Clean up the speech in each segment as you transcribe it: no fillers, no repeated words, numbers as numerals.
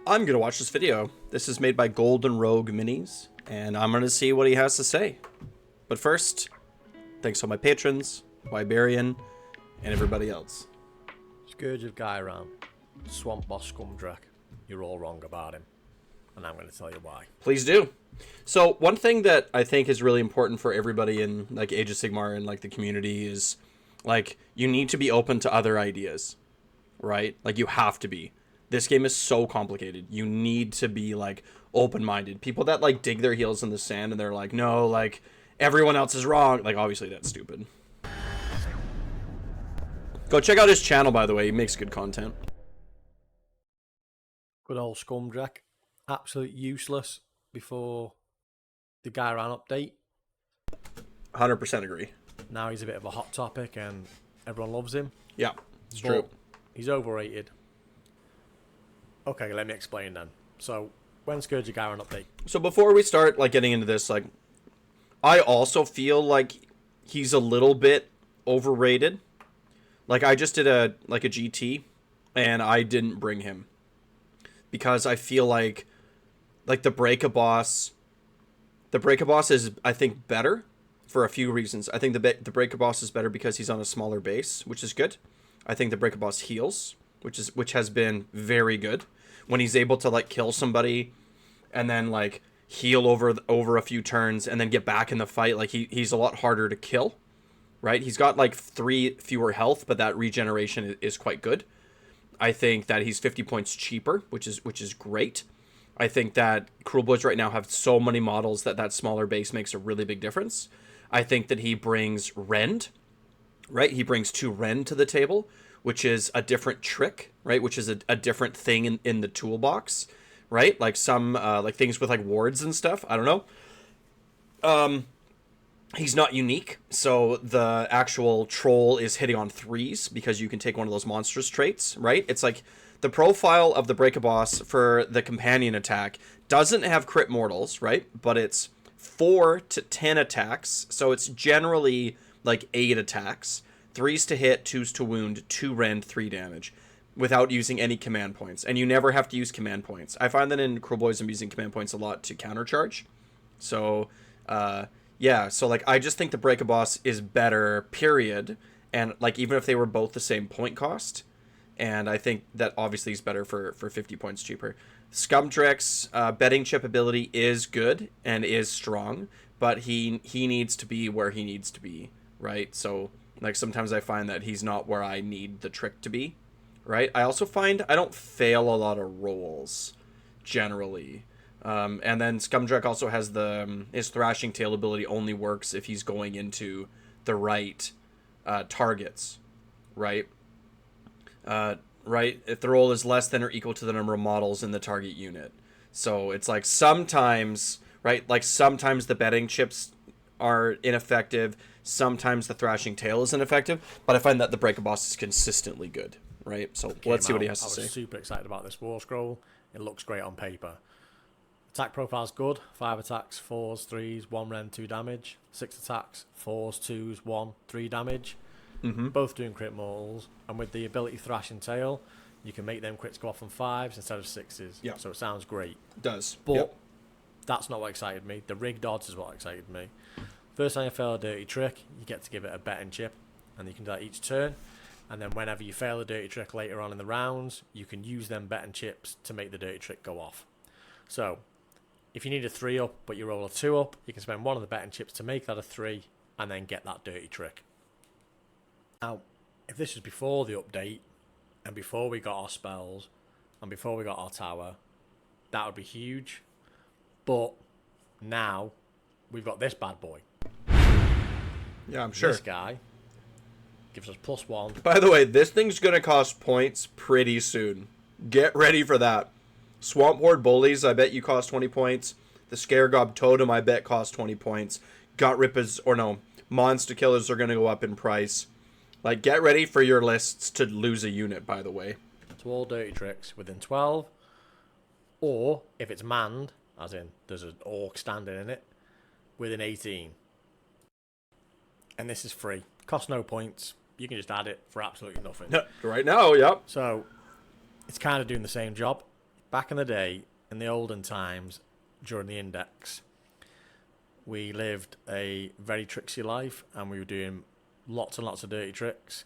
I'm going to watch this video. This is made by Golden Rogue Minis, and I'm going to see what he has to say. But first, thanks to all my patrons, Wiberian, and everybody else. Scourge of Gyron, Swamp Boss Skumdrekk. You're all wrong about him, and I'm going to tell you why. Please do. So one thing that I think is really important for everybody in like Age of Sigmar and like the community is like you need to be open to other ideas, right? Like you have to be. This game is so complicated. You need to be like open-minded. People that like dig their heels in the sand and they're like, no, like everyone else is wrong. Like obviously that's stupid. Go check out his channel, by the way. He makes good content. Good old Skumdrekk. Absolute useless before the Gyron update. 100% agree. Now he's a bit of a hot topic and everyone loves him. Yeah, it's true. He's overrated. Okay, let me explain then. So, when Scourge of Gyron update? So before we start like getting into this, like I also feel like he's a little bit overrated. Like I just did a GT and I didn't bring him because I feel like the Break-A-Boss is I think better for a few reasons. I think the Break-A-Boss is better because he's on a smaller base, which is good. I think the Break-A-Boss heals, which has been very good. When he's able to like kill somebody and then like heal over a few turns and then get back in the fight, like he's a lot harder to kill, right? He's got like 3 fewer health, but that regeneration is quite good. I think that he's 50 points cheaper, which is great. I think that Cruel Boys right now have so many models that smaller base makes a really big difference. I think that he brings Rend, right? He brings 2 Rend to the table, which is a different trick, right? Which is a different thing in the toolbox, right? Like some like things with like wards and stuff. I don't know. He's not unique, so the actual troll is hitting on 3s because you can take one of those monstrous traits, right? It's like the profile of the Break-A-Boss for the companion attack doesn't have crit mortals, right? But it's 4 to 10 attacks, so it's generally like 8 attacks. 3s to hit, 2s to wound, 2 rend, 3 damage, without using any command points. And you never have to use command points. I find that in Cruel Boys I'm using command points a lot to countercharge. So, yeah, so like I just think the Break-A-Boss is better, period. And like even if they were both the same point cost, and I think that obviously is better for 50 points cheaper. Skumdrekk's betting chip ability is good and is strong, but he needs to be where he needs to be, right? So like sometimes I find that he's not where I need the trick to be, right? I also find I don't fail a lot of rolls, generally. And then Skumdrekk also has his Thrashing Tail ability only works if he's going into the right targets, right? Right? If the roll is less than or equal to the number of models in the target unit. So it's like sometimes, right? Like sometimes the betting chips are ineffective. Sometimes the Thrashing Tail is ineffective, but I find that the Break-A-Boss is consistently good, right? So let's see what he has to say. I was super excited about this War Scroll. It looks great on paper. Attack profile's good. 5 attacks, 4s, 3s, 1 rend, 2 damage. 6 attacks, 4s, 2s, 1, 3 damage. Both doing crit mortals. And with the ability Thrashing Tail, you can make them crits go off on 5s instead of 6s. Yeah. So it sounds great. It does. But that's not what excited me. The rigged odds is what excited me. First time you fail a dirty trick, you get to give it a betting chip, and you can do that each turn. And then whenever you fail a dirty trick later on in the rounds, you can use them betting chips to make the dirty trick go off. So, if you need a 3 up, but you roll a 2 up, you can spend one of the betting chips to make that a 3, and then get that dirty trick. Now, if this was before the update, and before we got our spells, and before we got our tower, that would be huge. But now, we've got this bad boy. Yeah, I'm sure. This guy gives us +1. By the way, this thing's going to cost points pretty soon. Get ready for that. Swamp Horde Bullies, I bet you cost 20 points. The Scaregob Totem, I bet cost 20 points. Gut Rippers, or no, Monster Killers are going to go up in price. Like, get ready for your lists to lose a unit, by the way. To all dirty tricks within 12. Or, if it's manned, as in there's an orc standing in it, within 18. And this is free. Costs no points. You can just add it for absolutely nothing. Right now, yep. So, it's kind of doing the same job. Back in the day, in the olden times, during the index, we lived a very tricksy life, and we were doing lots and lots of dirty tricks.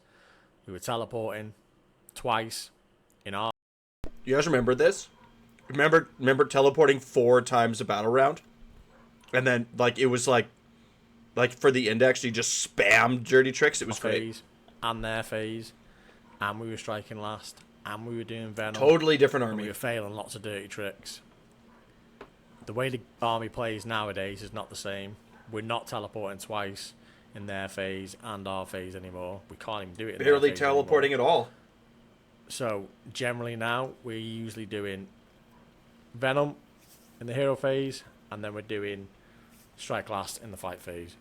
We were teleporting twice in our... You guys remember this? Remember teleporting 4 times a battle round? And then, like, it was like for the index, you just spammed dirty tricks. It was great. And their phase. And we were striking last. And we were doing Venom. Totally different army. And we were failing lots of dirty tricks. The way the army plays nowadays is not the same. We're not teleporting twice in their phase and our phase anymore. We can't even do it in their Barely phase teleporting anymore. at all. So, generally now, we're usually doing Venom in the hero phase, and then we're doing Strike Last in the fight phase.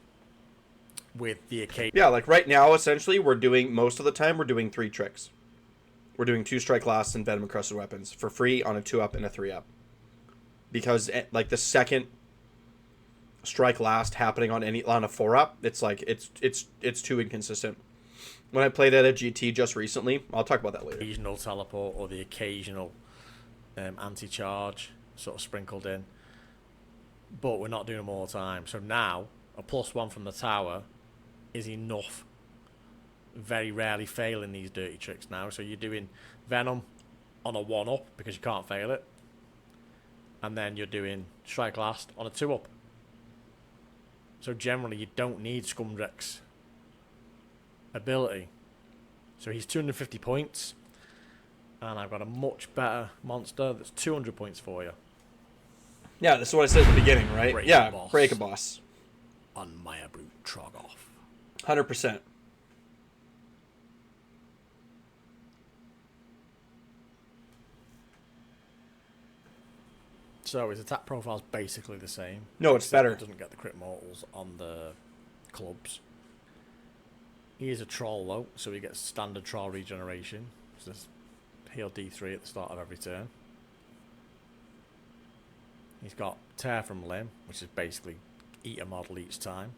With the occasion... Yeah, like right now, essentially, most of the time, we're doing 3 tricks. We're doing 2 Strike Last and Venom Encrusted Weapons for free on a 2-up and a 3-up. Because, like, the second Strike Last happening on a 4-up, it's like, it's too inconsistent. When I played at a GT just recently, I'll talk about that later. Occasional teleport or the occasional anti-charge sort of sprinkled in. But we're not doing them all the time. So now, a +1 from the tower is enough. Very rarely failing these dirty tricks now. So you're doing Venom on a 1-up because you can't fail it. And then you're doing Strike Last on a 2-up. So generally you don't need Skumdrekk's ability. So he's 250 points. And I've got a much better monster that's 200 points for you. Yeah, this is what I said at the beginning, right? Break a boss. On Maya Brute Trogoff. 100%. So his attack profile is basically the same. No, it's better. He doesn't get the crit mortals on the clubs. He is a troll though, so he gets standard troll regeneration. So there's heal D3 at the start of every turn. He's got Tear from Limb, which is basically eat a model each time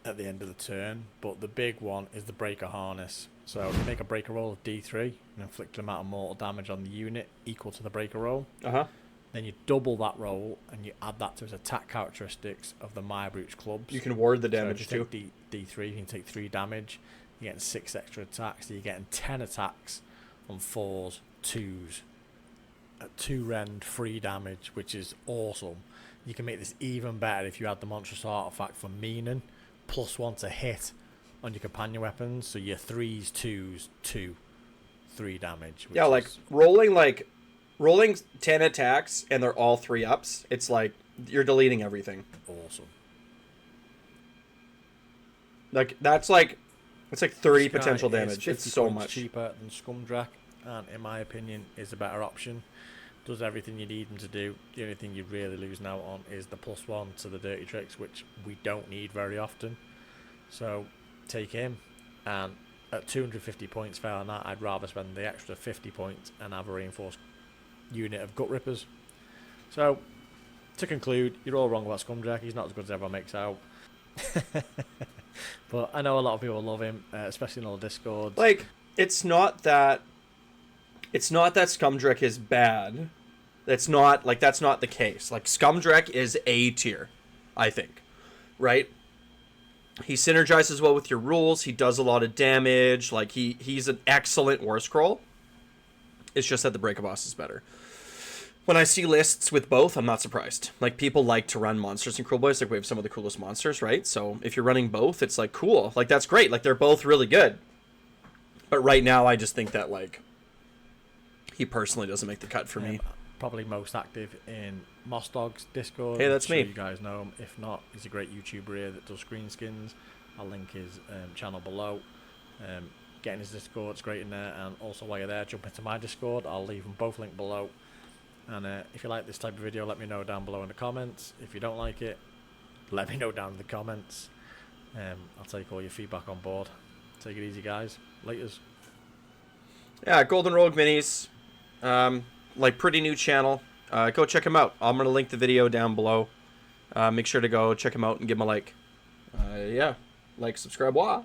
at the end of the turn. But the big one is the Breaker Harness. So you make a breaker roll of D3 and inflict an amount of mortal damage on the unit equal to the breaker roll. Then you double that roll and you add that to his attack characteristics of the Maya Brute's clubs. You can ward the damage so too. D3, you can take 3 damage. You're getting 6 extra attacks. So you're getting 10 attacks on 4s, 2s. At 2 rend, 3 damage, which is awesome. You can make this even better if you add the monstrous artifact for meaning, +1 to hit on your companion weapons. So your 3s, 2s, 2, 3 damage. Yeah, like rolling 10 attacks and they're all 3-ups. It's like you're deleting everything. Awesome. Like it's like 30 This potential guy is damage. 50 It's so points much cheaper than Skumdrekk, and in my opinion is a better option. Does everything you need him to do. The only thing you're really losing out on is the +1 to the dirty tricks, which we don't need very often. So take him, and at 250 points failing that, I'd rather spend the extra 50 points and have a reinforced unit of Gut Rippers. So to conclude, you're all wrong about Skumdrekk. He's not as good as everyone makes out. But I know a lot of people love him, especially in all the Discords. Like, it's not that Skumdrekk is bad. That's not the case. Like, Skumdrekk is A tier, I think. Right? He synergizes well with your rules. He does a lot of damage. Like, he's an excellent war scroll. It's just that the Break a Boss is better. When I see lists with both, I'm not surprised. Like, people like to run monsters in Cruel Boys. Like, we have some of the coolest monsters, right? So if you're running both, it's like, cool. Like, that's great. Like, they're both really good. But right now, I just think that, like, he personally doesn't make the cut for me. Probably most active in Moss Dog's Discord. Hey, that's me. You guys know him. If not, he's a great YouTuber here that does screen skins. I'll link his channel below. Get in his Discord, it's great in there. And also while you're there, jump into my Discord. I'll leave them both linked below. And if you like this type of video, let me know down below in the comments. If you don't like it, let me know down in the comments. I'll take all your feedback on board. Take it easy, guys. Laters. Yeah, Golden Rogue Minis. Like, pretty new channel. Go check him out. I'm going to link the video down below. Make sure to go check him out and give him a like. Yeah. Like, subscribe, wah.